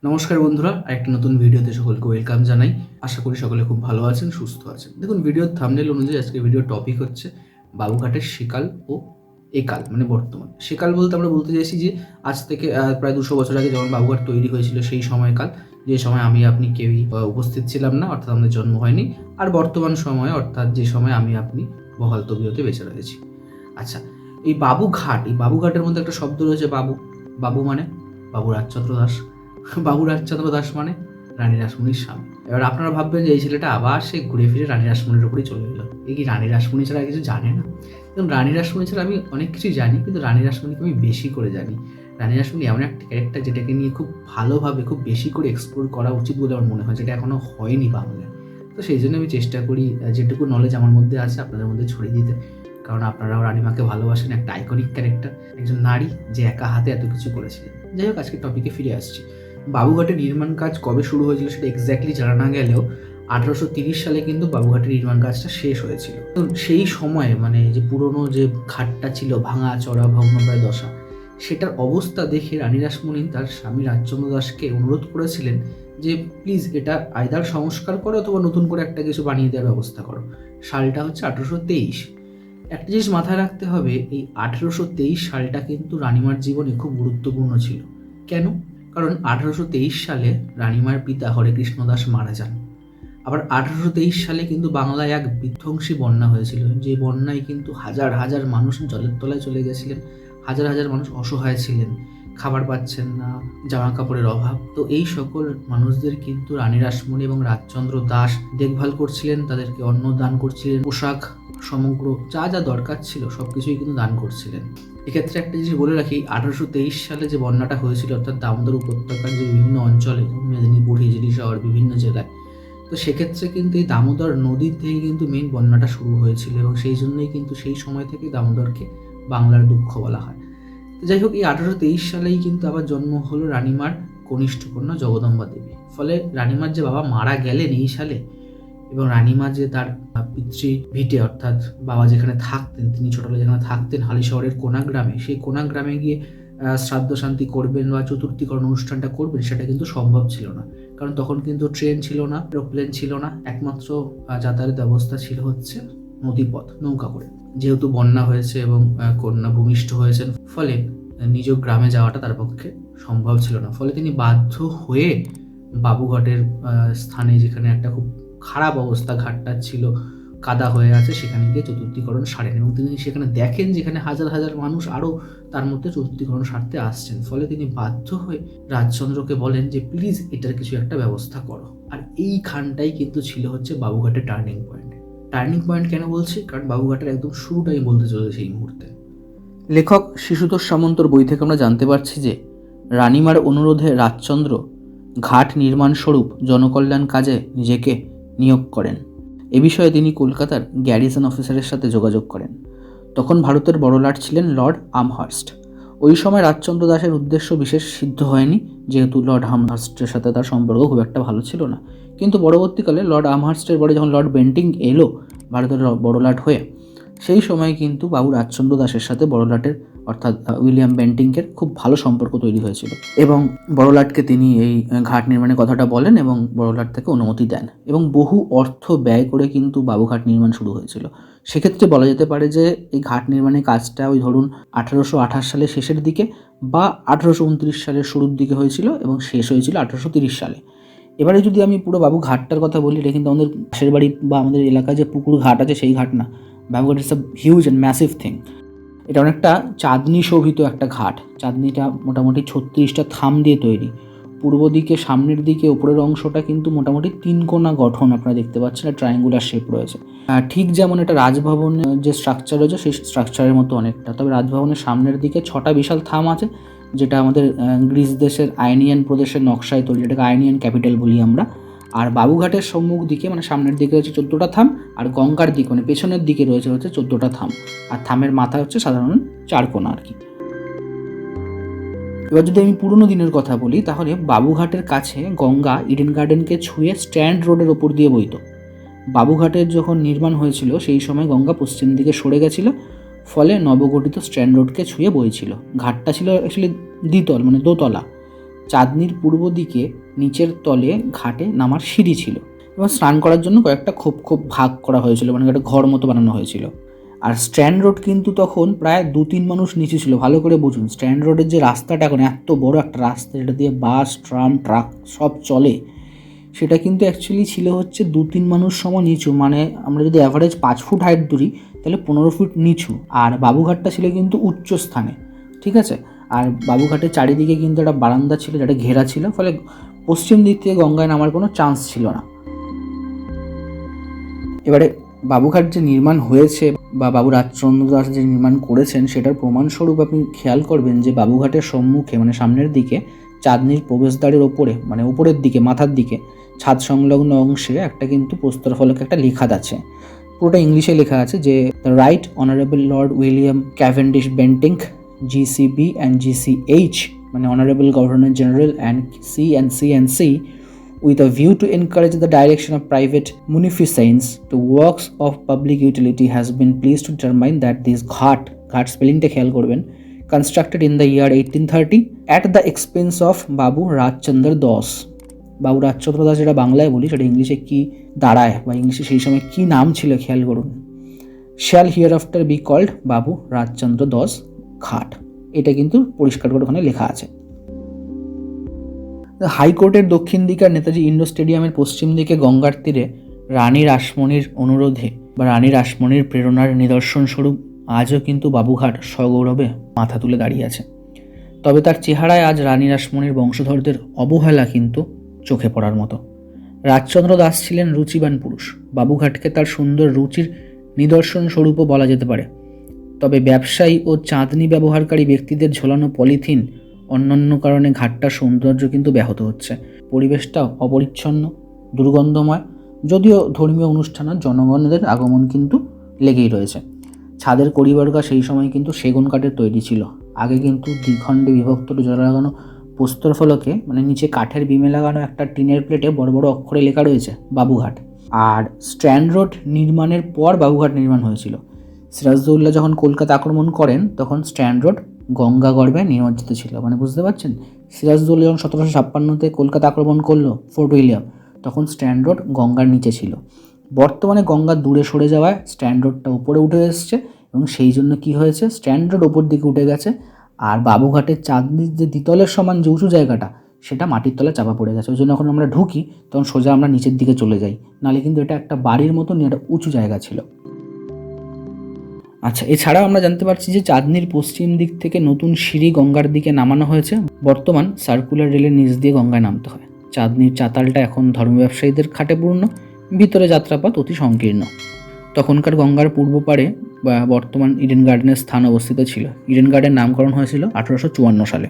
নমস্কার বন্ধুরা, আরেকটা নতুন ভিডিওতে সকলকে ওয়েলকাম জানাই। আশা করি সকলে খুব ভালো আছেন, সুস্থ আছেন। দেখুন, ভিডিওর থাম্বনেল অনুযায়ী আজকে ভিডিওর টপিক হচ্ছে বাবুঘাটের সেকাল ও একাল, মানে বর্তমান। সেকাল বলতে আমরা বলতে চাইছি যে আজ থেকে প্রায় 200 বছর আগে যখন বাবুঘাট তৈরি হয়েছিল সেই সময়কাল, যে সময় আমি আপনি কেউই উপস্থিত ছিলাম না, অর্থাৎ আমাদের জন্ম হয়নি। আর বর্তমান সময়, অর্থাৎ যে সময় আমি আপনি বহাল তবিয়তে বেঁচে রয়েছি। আচ্ছা, এই বাবুঘাটের মধ্যে একটা শব্দ রয়েছে বাবু। বাবু মানে বাবু রাজচন্দ্র দাস। বাবু রাজচন্দ্র দাস মানে রানী রাসমণির স্বামী। এবার আপনারা ভাববেন যে এই ছেলেটা আবার সে ঘুরে ফিরে রানী রাসমণির উপরেই চলে গেল। এই কি রানী রাসমণি ছাড়া কিছু জানে না? এবং রানী রাসমণি ছাড়া আমি অনেক কিছুই জানি, কিন্তু রানী রাসমণিকে আমি বেশি করে জানি। রানী রাসমণি এমন একটা ক্যারেক্টার যেটাকে নিয়ে খুব ভালোভাবে, খুব বেশি করে এক্সপ্লোর করা উচিত বলে আমার মনে হয়, যেটা এখনো হয়নি বাংলায়। তো সেই জন্য আমি চেষ্টা করি যেটুকু নলেজ আমার মধ্যে আছে আপনাদের মধ্যে ছড়িয়ে দিতে। কারণ আপনারাও রানীমাকে ভালোবাসেন, একটা আইকনিক ক্যারেক্টার, একজন নারী যে একা হাতে এত কিছু করেছিলেন। যাই হোক, আজকে টপিকে ফিরে আসছি। বাবুঘাটের নির্মাণ কাজ কবে শুরু হয়েছিল সেটা এক্স্যাক্টলি জানা না গেলেও 1830 সালে কিন্তু বাবুঘাটের নির্মাণ কাজটা শেষ হয়েছিল। তো সেই সময়ে মানে যে পুরনো যে ঘাটটা ছিল, ভাঙা চড়া ভগ্নপ্রায় দশা, সেটার অবস্থা দেখে রানী রাসমণি তার স্বামী রাজচন্দ্র দাসকে অনুরোধ করেছিলেন যে প্লিজ এটা আইদার সংস্কার করো অথবা নতুন করে একটা কিছু বানিয়ে দেওয়ার ব্যবস্থা করো। সালটা হচ্ছে 1823। একটা জিনিস মাথায় রাখতে হবে, এই 1823 সালটা কিন্তু রানীমার জীবনে খুব গুরুত্বপূর্ণ ছিল। কেন? কারণ 1823 সালে রানীমার পিতা হরেকৃষ্ণ দাস মারা যান। আবার 1823 সালে কিন্তু বাংলায় এক বিধ্বংসী বন্যা হয়েছিল, যে বন্যায় কিন্তু হাজার হাজার মানুষ জলের তলায় চলে গেছিলেন, হাজার হাজার মানুষ অসহায় ছিলেন, খাবার পাচ্ছেন না, জামা কাপড়ের অভাব। তো এই সকল মানুষদের কিন্তু রানী রাসমণি এবং রাজচন্দ্র দাস দেখভাল করছিলেন, তাদেরকে অন্ন দান করছিলেন, পোশাক, সমগ্র যা যা দরকার ছিল সবকিছুই কিন্তু দান করছিলেন। এক্ষেত্রে একটা জিনিস বলে রাখি, 1823 সালে যে বন্যাটা হয়েছিল, অর্থাৎ দামোদর উপত্যকার যে বিভিন্ন অঞ্চলে, মেদিনীপুর, হিজলি শহর, বিভিন্ন জেলায়, তো সেক্ষেত্রে কিন্তু এই দামোদর নদীর থেকে কিন্তু মেইন বন্যাটা শুরু হয়েছিল, এবং সেই জন্যই কিন্তু সেই সময় থেকে দামোদরকে বাংলার দুঃখ বলা হয়। তো যাই হোক, এই 1823 সালেই কিন্তু আবার জন্ম হলো রানীমার কনিষ্ঠ কন্যা জগদম্বা দেবী। ফলে রানীমার যে বাবা মারা গেলেন এই সালে, এবং রানীমা যে তার পিতৃ ভিটে, অর্থাৎ বাবা যেখানে থাকতেন, তিনি ছোটবেলায় যেখানে থাকতেন হালি শহরের কোনা গ্রামে, সেই কোনা গ্রামে গিয়ে শ্রাদ্ধ শান্তি করবেন বা চতুর্থীকরণ অনুষ্ঠানটা করবেন, সেটা কিন্তু সম্ভব ছিল না। কারণ তখন কিন্তু ট্রেন ছিল না, এরোপ্লেন ছিল না, একমাত্র যাতায়াতের ব্যবস্থা ছিল হচ্ছে নদীপথ, নৌকা করে। যেহেতু বন্যা হয়েছে এবং কন্যা ভূমিষ্ঠ হয়েছেন, ফলে নিজ গ্রামে যাওয়াটা তার পক্ষে সম্ভব ছিল না। ফলে তিনি বাধ্য হয়ে বাবুঘাটের স্থানে, যেখানে একটা খুব খারাপ অবস্থা, ঘাটটা ছিল কাদা হয়ে আছে, সেখানে গিয়ে চতুর্থীকরণ সারেন। এবং তিনি সেখানে দেখেন যেখানে হাজার হাজার মানুষ আরও তার মধ্যে চতুর্থীকরণ সারতে আসছেন। ফলে তিনি বাধ্য হয়ে রাজচন্দ্রকে বলেন যে প্লিজ এটার কিছু একটা ব্যবস্থা করো। আর এইখানটাই কিন্তু ছিল হচ্ছে বাবুঘাটের টার্নিং পয়েন্ট। টার্নিং পয়েন্ট কেন বলছি? কারণ বাবুঘাটের একদম শুরুটাই বলতে চলেছে এই মুহূর্তে। লেখক শিশুতোষ সামন্তর বই থেকে আমরা জানতে পারছি যে রানীমার অনুরোধে রাজচন্দ্র ঘাট নির্মাণ স্বরূপ জনকল্যাণ কাজে নিজেকে নিয়োগ করেন। এ বিষয়ে তিনি কলকাতার গ্যারিসন অফিসারের সাথে যোগাযোগ করেন। তখন ভারতের বড়লাট ছিলেন লর্ড আমহার্স্ট। ওই সময় রাজচন্দ্র দাসের উদ্দেশ্য বিশেষ সিদ্ধ হয়নি, যেহেতু লর্ড আমহার্স্টের সাথে তার সম্পর্ক খুব একটা ভালো ছিল না। কিন্তু পরবর্তীকালে লর্ড আমহার্স্টের পরে যখন লর্ড বেন্টিং এলো ভারতের বড়লাট হয়ে, সেই সময় কিন্তু বাবু রাজচন্দ্র দাসের সাথে বড়লাটের, অর্থাৎ উইলিয়াম বেন্টিংকের খুব ভালো সম্পর্ক তৈরি হয়েছিল, এবং বড়লাটকে তিনি এই ঘাট নির্মাণের কথাটা বলেন এবং বড়লাট থেকে অনুমতি দেন, এবং বহু অর্থ ব্যয় করে কিন্তু বাবুঘাট নির্মাণ শুরু হয়েছিল। সেক্ষেত্রে বলা যেতে পারে যে এই ঘাট নির্মাণের কাজটা ওই ধরুন 1828 সালের শেষের দিকে বা 1829 সালের শুরুর দিকে হয়েছিল, এবং শেষ হয়েছিল 1830 সালে। এবারে যদি আমি পুরো বাবুঘাটটার কথা বলি, এটা কিন্তু আমাদের পাশের বাড়ি বা আমাদের এলাকায় যে পুকুর ঘাট আছে সেই ঘাট না। Babughat it's a huge and massive thing. এটা অনেকটা চাঁদনি শোভিত একটা ঘাট। চাঁদনিটা মোটামুটি 36টা থাম দিয়ে তৈরি। পূর্ব দিকে, সামনের দিকে, ওপরের অংশটা কিন্তু মোটামুটি 3 কোণা গঠন আপনারা দেখতে পাচ্ছেন, ট্রায়াঙ্গুলার শেপ রয়েছে। ঠিক যেমন এটা রাজভবনের যে স্ট্রাকচার রয়েছে সেই স্ট্রাকচারের মতো অনেকটা। তবে রাজভবনের সামনের দিকে 6টা বিশাল থাম আছে, যেটা আমাদের গ্রিস দেশের আইনিয়ান প্রদেশের নকশায় তৈরি, যেটাকে আইনিয়ান ক্যাপিটাল বলি আমরা। আর বাবুঘাটের সম্মুখ দিকে মানে সামনের দিকে রয়েছে 14টা থাম, আর গঙ্গার দিকে মানে পেছনের দিকে রয়েছে 14টা থাম। আর থামের মাথা হচ্ছে সাধারণ 4 কোণা আর কি। এবার যদি আমি পুরোনো দিনের কথা বলি, তাহলে বাবুঘাটের কাছে গঙ্গা ইডেন গার্ডেনকে ছুঁয়ে স্ট্যান্ড রোডের ওপর দিয়ে বইতো। বাবুঘাটের যখন নির্মাণ হয়েছিল সেই সময় গঙ্গা পশ্চিম দিকে সরে গেছিল, ফলে নবগঠিত স্ট্যান্ড রোডকে ছুঁয়ে বইছিল। ঘাটটা ছিল অ্যাকচুয়ালি দ্বিতল, মানে দোতলা। চাঁদনির পূর্ব দিকে নিচের তলে ঘাটে নামার সিঁড়ি ছিল এবং স্নান করার জন্য কয়েকটা খোপ খোপ ভাগ করা হয়েছিল, মানে একটা ঘর মতো বানানো হয়েছিল। আর স্ট্র্যান্ড রোড কিন্তু তখন প্রায় 2-3 মানুষ নিচে ছিল। ভালো করে বুঝুন, স্ট্র্যান্ড রোডের যে রাস্তাটা এখন এত বড় একটা রাস্তা যেটা দিয়ে বাস, ট্রাম, ট্রাক সব চলে, সেটা কিন্তু অ্যাকচুয়ালি ছিল হচ্ছে 2-3 মানুষ সমান নিচু। মানে আমরা যদি অ্যাভারেজ 5 ফুট হাইট ধরি তাহলে 15 ফুট নিচু। আর বাবুঘাটটা ছিল কিন্তু উচ্চ স্থানে, ঠিক আছে। আর বাবুঘাটের চারিদিকে কিন্তু একটা বারান্দা ছিল যেটা ঘেরা ছিল, ফলে পশ্চিম দিক থেকে গঙ্গায় নামার কোনো চান্স ছিল না। এবারে বাবুঘাট যে নির্মাণ হয়েছে বা বাবু রাজচন্দ্র দাস যে নির্মাণ করেছেন, সেটার প্রমাণস্বরূপ আপনি খেয়াল করবেন যে বাবুঘাটের সম্মুখে মানে সামনের দিকে চাঁদনির প্রবেশদ্বারের ওপরে, মানে উপরের দিকে মাথার দিকে ছাদ সংলগ্ন অংশে একটা কিন্তু প্রস্তর ফলকে একটা লেখা আছে, পুরোটা ইংলিশে লেখা আছে যে the right honourable lord William Cavendish Bentinck GCB and GCH, মানে honourable governor general and C with a view to encourage the direction of private munificence to works of public utility has been pleased to determine that this ghat spellingটা খেয়াল করবেন, constructed in the year 1830 at the expense of বাবু রাজচন্দ্র দাস। বাবু রাজচন্দ্র দাস যেটা বাংলায় বলি সেটা ইংলিশে কি দাঁড়ায় বা ইংলিশে সেই সময় কি নাম ছিল খেয়াল করুন, shall hereafter be called বাবু রাজচন্দ্র দাস ঘাট। এটা কিন্তু পরিষ্কার করে ওখানে লেখা আছে। হাইকোর্টের দক্ষিণ দিকে আর নেতাজি ইন্ডোর স্টেডিয়ামের পশ্চিম দিকে গঙ্গার তীরে রানী রাসমণির অনুরোধে বা রানী রাসমণির প্রেরণার নিদর্শন স্বরূপ আজও কিন্তু বাবুঘাট সগৌরবে মাথা তুলে দাঁড়িয়ে আছে। তবে তার চেহারায় আজ রানী রাসমণির বংশধরদের অবহেলা কিন্তু চোখে পড়ার মতো। রাজচন্দ্র দাস ছিলেন রুচিবান পুরুষ, বাবুঘাটকে তার সুন্দর রুচির নিদর্শন স্বরূপও বলা যেতে পারে। তবে ব্যবসায়ী ও চাঁদনি ব্যবহারকারী ব্যক্তিদের ঝোলানো পলিথিন অন্যান্য কারণে ঘাটটার সৌন্দর্য কিন্তু ব্যাহত হচ্ছে। পরিবেশটা অপরিচ্ছন্ন, দুর্গন্ধময়, যদিও ধর্মীয় অনুষ্ঠান আর জনগণদের আগমন কিন্তু লেগেই রয়েছে। ছাদের কড়িবারকা সেই সময় কিন্তু সেগুন কাঠের তৈরি ছিল। আগে কিন্তু দ্বিখণ্ডে বিভক্ত জোড়া লাগানো প্রস্তর ফলকে মানে নিচে কাঠের বিমে লাগানো একটা টিনের প্লেটে বড় বড় অক্ষরে লেখা রয়েছে বাবুঘাট। আর স্ট্র্যান্ড রোড নির্মাণের পর বাবুঘাট নির্মাণ হয়েছিল। সিরাজউদ্দৌলা যখন কলকাতা আক্রমণ করেন তখন স্ট্র্যান্ড রোড গঙ্গা গর্ভে নিমজ্জিত ছিল। মানে বুঝতে পারছেন, সিরাজউদ্দৌলা যখন 1756-তে কলকাতা আক্রমণ করলো ফোর্ট উইলিয়াম, তখন স্ট্র্যান্ড রোড গঙ্গার নিচে ছিল। বর্তমানে গঙ্গা দূরে সরে যাওয়ায় স্ট্র্যান্ড রোডটা উপরে উঠে এসছে এবং সেই জন্য কি হয়েছে, স্ট্র্যান্ড রোড ওপর দিকে উঠে গেছে আর বাবুঘাটের চাঁদনির যে দ্বিতলের সমান যে উঁচু জায়গাটা সেটা মাটির তলায় চাপা পড়ে গেছে। ওই জন্য যখন আমরা ঢুকি তখন সোজা আমরা নিচের দিকে চলে যাই, নাহলে কিন্তু এটা একটা বাড়ির মতন একটা উঁচু জায়গা ছিল। আচ্ছা, এছাড়াও আমরা জানতে পারছি যে চাঁদনির পশ্চিম দিক থেকে নতুন সিঁড়ি গঙ্গার দিকে নামানো হয়েছে। বর্তমান সার্কুলার রেলের নিচ দিয়ে গঙ্গায় নামতে হয়। চাঁদনির চাতালটা এখন ধর্ম ব্যবসায়ীদের খাটে পূর্ণ, ভিতরে যাত্রাপথ অতি সংকীর্ণ। তখনকার গঙ্গার পূর্ব পাড়ে বা বর্তমান ইডেন গার্ডেনের স্থান অবস্থিত ছিল। ইডেন গার্ডেন নামকরণ হয়েছিল 1854 সালে।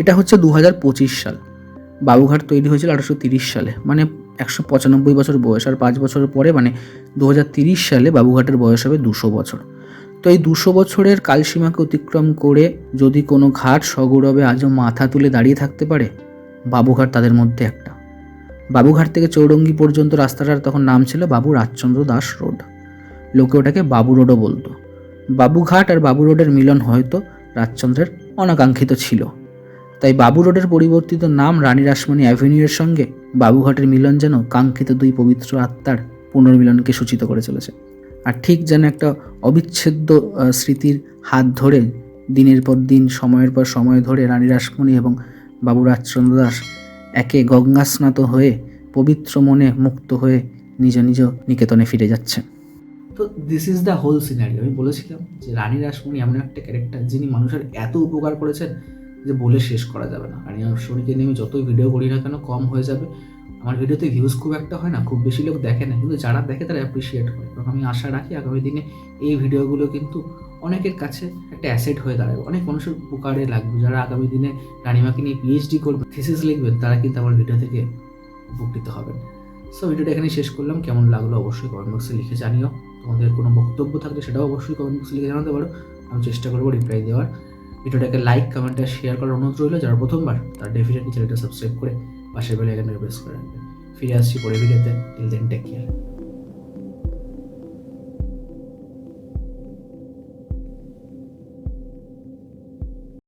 এটা হচ্ছে 2025 সাল। বাবুঘাট তৈরি হয়েছিল 1830 সালে, মানে 195 বছর বয়স। আর 5 বছর পরে মানে 2030 সালে বাবুঘাটের বয়স হবে 200 বছর। তো এই 200 বছরের কালসীমাকে অতিক্রম করে যদি কোনো ঘাট সগৌরবে আজও মাথা তুলে দাঁড়িয়ে থাকতে পারে, বাবুঘাট তাদের মধ্যে একটা। বাবুঘাট থেকে চৌরঙ্গি পর্যন্ত রাস্তাটার তখন নাম ছিল বাবু রাজচন্দ্র দাস রোড। লোকে ওটাকে বাবু রোডও বলতো। বাবুঘাট আর বাবু রোডের মিলন হয়তো রাজচন্দ্রের অনাকাঙ্ক্ষিত ছিল, তাই বাবু রোডের পরিবর্তিত নাম রানী রাসমণি অ্যাভিনিউয়ের সঙ্গে বাবুঘাটের মিলন যেন কাঙ্ক্ষিত দুই পবিত্র আত্মার পুনর্মিলনকে সূচিত করে চলেছে। আর ঠিক যেন একটা অবিচ্ছেদ্য স্মৃতির হাত ধরে দিনের পর দিন, সময়ের পর সময় ধরে রানী রাসমণি এবং বাবু রাজচন্দ্র দাস একে গঙ্গা স্নাত হয়ে পবিত্র মনে মুক্ত হয়ে নিজ নিজ নিকেতনে ফিরে যাচ্ছে। তো this is the whole scenery. আমি বলেছিলাম যে রানী রাসমণি এমন একটা ক্যারেক্টার যিনি মানুষের এত উপকার করেছেন যে বলে শেষ করা যাবে না। রানী রাসমণিকে নিয়ে আমি যতই ভিডিও করি না কেন কম হয়ে যাবে। আমার ভিডিওতে ভিউজ খুব একটা হয় না, খুব বেশি লোক দেখে না, কিন্তু যারা দেখে তারা অ্যাপ্রিসিয়েট করে। এবং আমি আশা রাখি আগামী দিনে এই ভিডিওগুলো কিন্তু অনেকের কাছে একটা অ্যাসেট হয়ে দাঁড়াবে, অনেক মানুষের উপকারে লাগবে। যারা আগামী দিনে রানীমাকে নিয়ে পিএইচডি করবে, থিসিস লিখবেন, তারা কিন্তু আমার ভিডিও থেকে উপকৃত হবেন। সো ভিডিওটা এখানে শেষ করলাম। কেমন লাগলো অবশ্যই কমেন্ট বক্সে লিখে জানিও। তোমাদের কোনো বক্তব্য থাকলে সেটাও অবশ্যই কমেন্ট বক্সে লিখে জানাতে পারো, আমি চেষ্টা করবো রিপ্লাই দেওয়ার। ভিডিওটাকে লাইক, কমেন্ট আর শেয়ার করার অনুরোধ রইল। যারা প্রথমবার তারা ডেফিনেটলি চ্যানেলটা সাবস্ক্রাইব করে পাশের বেল আইকনটা প্রেস করে রাখবেন। ফিরে আসছি পরের ভিডিওতে। Till then take